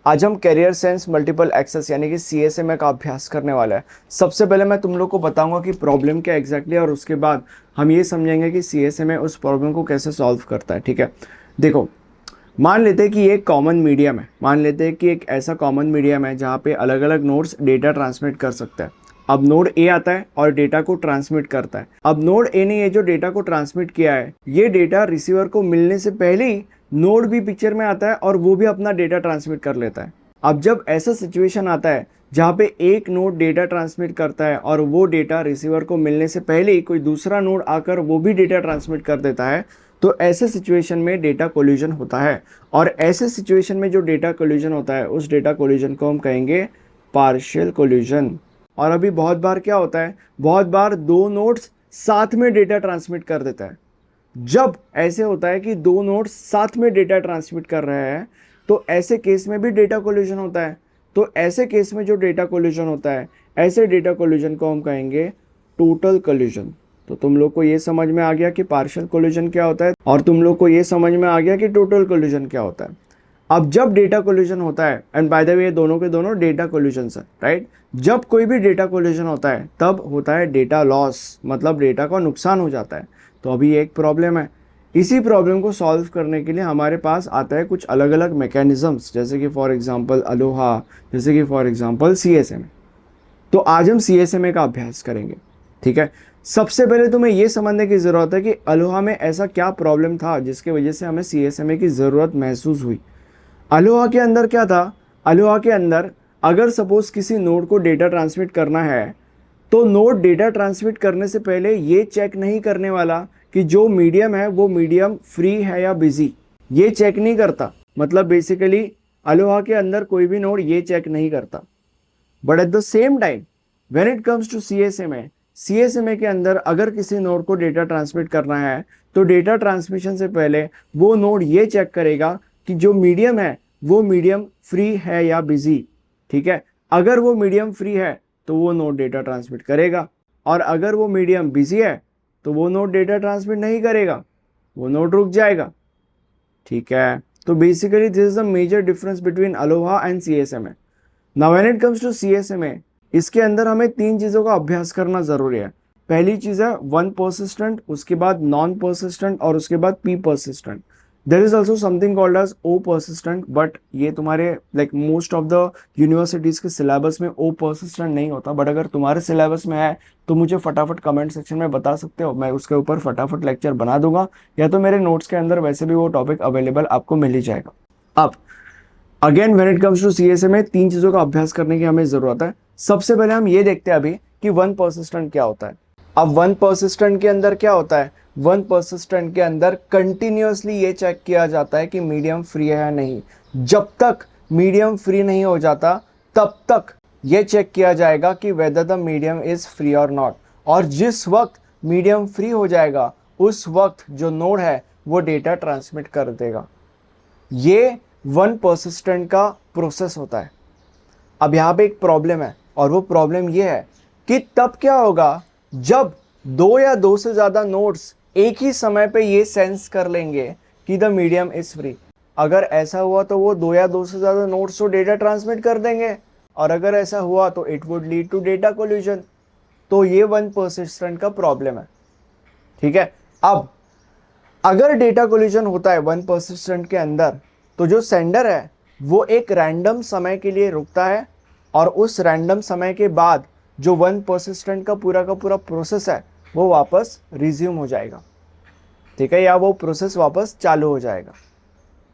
आज हम career sense multiple access यानी कि CSMA का अभ्यास करने वाला है। सबसे पहले मैं तुम लोग को बताऊंगा कि प्रॉब्लम क्या एग्जैक्टली और उसके बाद हम ये समझेंगे कि CSMA उस प्रॉब्लम को कैसे सॉल्व करता है। ठीक है, देखो, मान लेते हैं कि ये एक कॉमन मीडियम है। मान लेते हैं कि एक ऐसा कॉमन मीडियम है जहाँ पे अलग अलग नोड्स डेटा ट्रांसमिट कर सकते हैं। अब नोड ए आता है और डेटा को ट्रांसमिट करता है। अब नोड ए ने ये जो डेटा को ट्रांसमिट किया है, ये डेटा रिसीवर को मिलने से पहले ही नोड भी पिक्चर में आता है और वो भी अपना डेटा ट्रांसमिट कर लेता है। अब जब ऐसा सिचुएशन आता है जहाँ पे एक नोड डेटा ट्रांसमिट करता है और वो डेटा रिसीवर को मिलने से पहले ही कोई दूसरा नोड आकर वो भी डेटा ट्रांसमिट कर देता है, तो ऐसे सिचुएशन में डेटा कोलिजन होता है। और ऐसे सिचुएशन में जो डेटा कोलिजन होता है, उस डेटा कोलिजन को हम कहेंगे पार्शियल कोलिजन। और अभी बहुत बार क्या होता है, बहुत बार दो नोड्स साथ में डेटा ट्रांसमिट कर देता है। जब ऐसे होता है कि दो नोड्स साथ में डेटा ट्रांसमिट कर रहे हैं, तो ऐसे केस में भी डेटा कोलिजन होता है। तो ऐसे केस में जो डेटा कोलिजन होता है, ऐसे डेटा कोलिजन को हम कहेंगे टोटल कोलिजन। तो तुम लोग को ये समझ में आ गया कि पार्शियल कोलिजन क्या होता है और तुम लोग को ये समझ में आ गया कि टोटल कोलिजन क्या होता है। अब जब डेटा कोलिजन होता है, एंड बाय द वे दोनों के दोनों डेटा कोलिजन है, राइट। जब कोई भी डेटा कोलिजन होता है तब होता है डेटा लॉस, मतलब डेटा का नुकसान हो जाता है। तो अभी एक प्रॉब्लम है। इसी प्रॉब्लम को सॉल्व करने के लिए हमारे पास आता है कुछ अलग अलग मैकेनिज्म्स, जैसे कि फॉर एग्जांपल अलोहा, जैसे कि फॉर एग्जांपल CSMA। तो आज हम CSMA का अभ्यास करेंगे। ठीक है, सबसे पहले तुम्हें यह समझने की ज़रूरत है कि अलोहा में ऐसा क्या प्रॉब्लम था जिसकी वजह से हमें CSMA की ज़रूरत महसूस हुई। अलोहा के अंदर क्या था? अलोहा के अंदर अगर सपोज किसी नोड को डेटा ट्रांसमिट करना है, तो नोड डेटा ट्रांसमिट करने से पहले ये चेक नहीं करने वाला कि जो मीडियम है वो मीडियम फ्री है या बिजी। ये चेक नहीं करता, मतलब बेसिकली अलोहा के अंदर कोई भी नोड ये चेक नहीं करता। But at the same time when it comes to CSMA के अंदर अगर किसी नोड को डेटा ट्रांसमिट करना है, तो डेटा ट्रांसमिशन से पहले वो नोड ये चेक करेगा कि जो मीडियम है वो मीडियम फ्री है या बिजी। ठीक है, अगर वो मीडियम फ्री है तो वो नोड डेटा ट्रांसमिट करेगा, और अगर वो मीडियम बिजी है तो वो नोड डेटा ट्रांसमिट नहीं करेगा, वो नोड रुक जाएगा। ठीक है, तो basically this is the major difference between ALOHA and CSMA। Now when it comes to CSMA, इसके अंदर हमें तीन चीज़ों का अभ्यास करना ज़रूरी है। पहली चीज़ है वन परसिस्टेंट, उसके बाद नॉन परसिस्टेंट और उसके बाद P persistent. There is also something called as O persistent, but ये तुम्हारे like most of the universities के सिलेबस में ओ परसिस्टेंट नहीं होता। बट अगर तुम्हारे सिलेबस में है तो मुझे फटाफट कमेंट सेक्शन में बता सकते हो, मैं उसके ऊपर फटाफट लेक्चर बना दूंगा, या तो मेरे नोट्स के अंदर वैसे भी वो टॉपिक अवेलेबल आपको मिल ही जाएगा। अब again when it comes to CSMA, तीन चीज़ों का अभ्यास करने की हमें ज़रूरत है। सबसे पहले हम ये देखते हैं अभी कि वन परसिस्टेंट क्या होता है। अब वन परसिस्टेंट के अंदर क्या होता है? वन परसिस्टेंट के अंदर कंटिन्यूअसली ये चेक किया जाता है कि मीडियम फ्री है या नहीं। जब तक मीडियम फ्री नहीं हो जाता तब तक ये चेक किया जाएगा कि whether the medium is free और नॉट। और जिस वक्त मीडियम फ्री हो जाएगा उस वक्त जो नोड है वो डेटा ट्रांसमिट कर देगा। ये वन परसिस्टेंट का प्रोसेस होता है। अब यहाँ पे एक प्रॉब्लम है, और वो प्रॉब्लम ये है कि तब क्या होगा जब दो या दो से ज़्यादा नोड्स एक ही समय पे ये सेंस कर लेंगे कि द मीडियम इज फ्री। अगर ऐसा हुआ तो वो दो या दो से ज़्यादा नोड्स तो डेटा ट्रांसमिट कर देंगे, और अगर ऐसा हुआ तो it would lead to data collision. तो ये वन परसिस्टेंट का प्रॉब्लम है। ठीक है, अब अगर डेटा कोलिजन होता है वन परसिस्टेंट के अंदर, तो जो सेंडर है वो एक रैंडम समय के लिए रुकता है, और उस रैंडम समय के बाद जो वन परसिस्टेंट का पूरा प्रोसेस है वो वापस रिज्यूम हो जाएगा। ठीक है, या वो प्रोसेस वापस चालू हो जाएगा।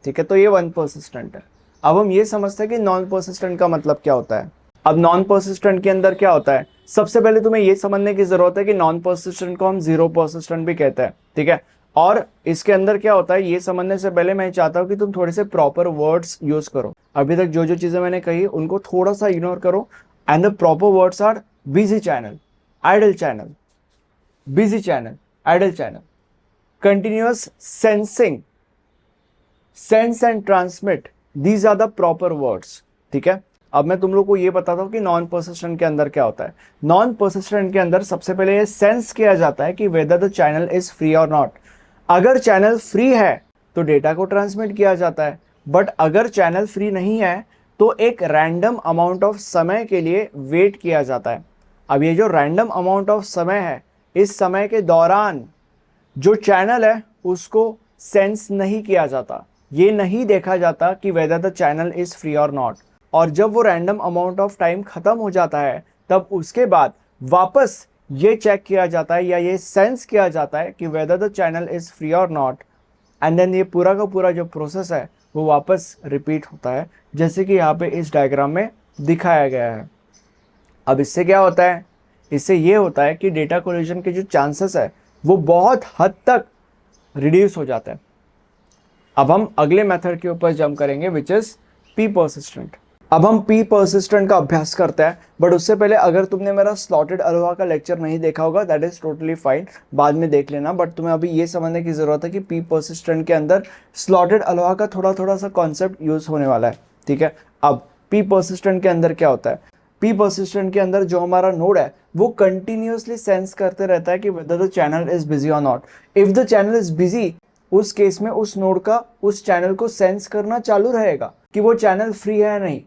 ठीक है, तो ये वन परसिस्टेंट है। अब हम ये समझते हैं कि नॉन परसिस्टेंट का मतलब क्या होता है। अब नॉन परसिस्टेंट के अंदर क्या होता है, सबसे पहले तुम्हें ये समझने की जरूरत है कि नॉन परसिस्टेंट को हम जीरो परसिस्टेंट भी कहते हैं। ठीक है, और इसके अंदर क्या होता है ये समझने से पहले मैं चाहता हूं कि तुम थोड़े से प्रॉपर वर्ड्स यूज करो। अभी तक जो जो चीजें मैंने कही उनको थोड़ा सा इग्नोर करो। And the proper words are busy channel, idle channel, busy channel, idle channel, continuous sensing, sense and transmit, these are the proper words. ठीक है, अब मैं तुम लोग को ये बताता हूं कि नॉन परसिस्टेंट के अंदर क्या होता है। नॉन परसिस्टेंट के अंदर सबसे पहले ये सेंस किया जाता है कि whether the channel is free और नॉट। अगर चैनल फ्री है तो डेटा को ट्रांसमिट किया जाता है, बट अगर चैनल फ्री नहीं है तो एक रैंडम अमाउंट ऑफ समय के लिए वेट किया जाता है। अब ये जो रैंडम अमाउंट ऑफ समय है, इस समय के दौरान जो चैनल है उसको सेंस नहीं किया जाता, ये नहीं देखा जाता कि whether the channel is free और नॉट। और जब वो रैंडम अमाउंट ऑफ टाइम खत्म हो जाता है, तब उसके बाद वापस ये चेक किया जाता है या ये सेंस किया जाता है कि whether the channel is free और नॉट, एंड देन ये पूरा का पूरा जो प्रोसेस है वो वापस रिपीट होता है, जैसे कि यहाँ पे इस डायग्राम में दिखाया गया है। अब इससे क्या होता है, इससे ये होता है कि डेटा कोलिजन के जो चांसेस है वो बहुत हद तक रिड्यूस हो जाता है। अब हम अगले मेथड के ऊपर जंप करेंगे, विच इज पी परसिस्टेंट। अब हम पी परसिस्टेंट का अभ्यास करते हैं, बट उससे पहले अगर तुमने मेरा स्लॉटेड अलोहा का लेक्चर नहीं देखा होगा, दैट इज टोटली फाइन, बाद में देख लेना। बट तुम्हें अभी ये समझने की जरूरत है कि पी परसिस्टेंट के अंदर स्लॉटेड अलोहा का थोड़ा थोड़ा सा कॉन्सेप्ट यूज होने वाला है, ठीक है। अब पी परसिस्टेंट के अंदर क्या होता है, पी परसिस्टेंट के अंदर जो हमारा नोड है वो कंटिन्यूअसली सेंस करते रहता है कि whether the channel is busy or not. If the channel is busy, उस केस में उस नोड का उस चैनल को सेंस करना चालू रहेगा कि वो चैनल फ्री है या नहीं।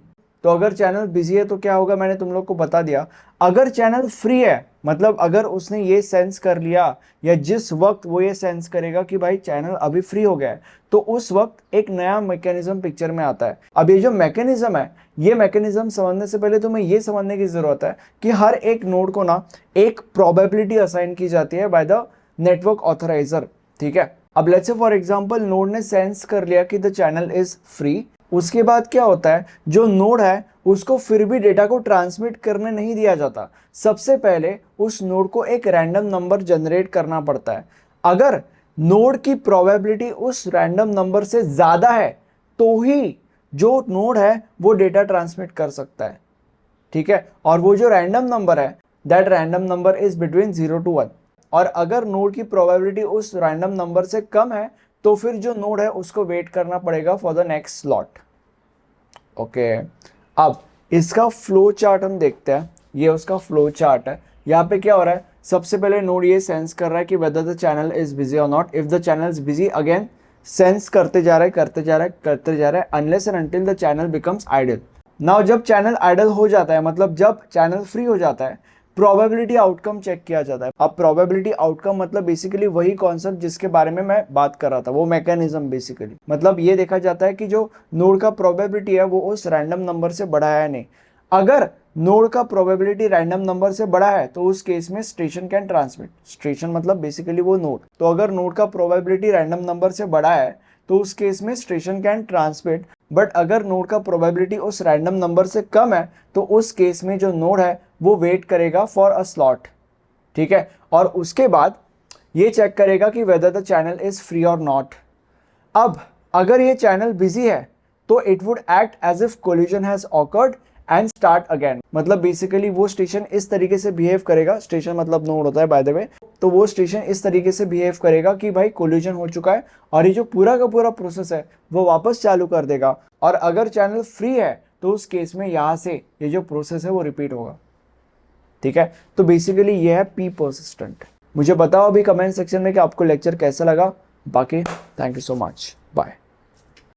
तो अगर चैनल बिजी है तो क्या होगा, मैंने तुम लोग को बता दिया। अगर चैनल फ्री है, मतलब अगर उसने ये सेंस कर लिया, या जिस वक्त वो ये सेंस करेगा कि भाई चैनल अभी फ्री हो गया है, तो उस वक्त एक नया मैकेनिज्म पिक्चर में आता है। अब ये जो मैकेनिज्म है, ये मैकेनिज्म समझने से पहले तुम्हें ये समझने की जरूरत है कि हर एक नोड को ना एक प्रोबेबिलिटी असाइन की जाती है बाय द नेटवर्क ऑथराइजर, ठीक है। अब let's say for example node ने सेंस कर लिया कि द चैनल इज फ्री, उसके बाद क्या होता है, जो नोड है उसको फिर भी डेटा को ट्रांसमिट करने नहीं दिया जाता। सबसे पहले उस नोड को एक रैंडम नंबर जनरेट करना पड़ता है। अगर नोड की प्रोबेबिलिटी उस रैंडम नंबर से ज़्यादा है तो ही जो नोड है वो डेटा ट्रांसमिट कर सकता है, ठीक है। और वो जो रैंडम नंबर है, that random number is between 0 to 1। और अगर नोड की प्रोबेबिलिटी उस रैंडम नंबर से कम है तो फिर जो नोड है उसको वेट करना पड़ेगा for the next slot, okay. अब इसका फ्लो चार्ट हम देखते हैं, ये उसका फ्लो चार्ट है। यहाँ पे क्या हो रहा है, सबसे पहले नोड ये सेंस कर रहा है कि whether the channel is busy or not. If the channel is busy, again sense करते जा रहा है करते जा रहा है करते जा रहा है, unless and until the channel becomes idle. Now जब चैनल आइडल हो जाता है, मतलब जब चैनल फ्री हो जाता है, प्रोबेबिलिटी आउटकम चेक किया जाता है। अब प्रोबेबिलिटी आउटकम मतलब बेसिकली वही कॉन्सेप्ट जिसके बारे में मैं बात कर रहा था, वो मैकेनिज्म बेसिकली। मतलब ये देखा जाता है कि जो नोड का प्रोबेबिलिटी है वो उस रैंडम नंबर से बड़ा है या नहीं। अगर नोड का प्रोबेबिलिटी रैंडम नंबर से बड़ा है तो उस केस में स्टेशन कैन ट्रांसमिट। स्टेशन मतलब बेसिकली वो नोड। तो अगर नोड का प्रोबेबिलिटी रैंडम नंबर से बड़ा है तो उस केस में स्टेशन कैन ट्रांसमिट। बट अगर नोड का प्रोबेबिलिटी उस रैंडम नंबर से कम है तो उस केस में जो नोड है वो वेट करेगा फॉर अ स्लॉट, ठीक है। और उसके बाद ये चेक करेगा कि whether the channel is free और नॉट। अब अगर ये चैनल बिजी है तो it would act as if collision has occurred and start again. मतलब बेसिकली वो स्टेशन इस तरीके से बिहेव करेगा, स्टेशन मतलब नोड होता है बाय द वे, तो वो स्टेशन इस तरीके से बिहेव करेगा कि भाई कोलिजन हो चुका है और ये जो पूरा का पूरा प्रोसेस है वो वापस चालू कर देगा। और अगर चैनल फ्री है तो उस केस में यहाँ से ये जो प्रोसेस है वो रिपीट होगा, ठीक है। तो बेसिकली ये है पी परसिस्टेंट। मुझे बताओ अभी कमेंट सेक्शन में कि आपको लेक्चर कैसा लगा। बाकी thank you so much, bye.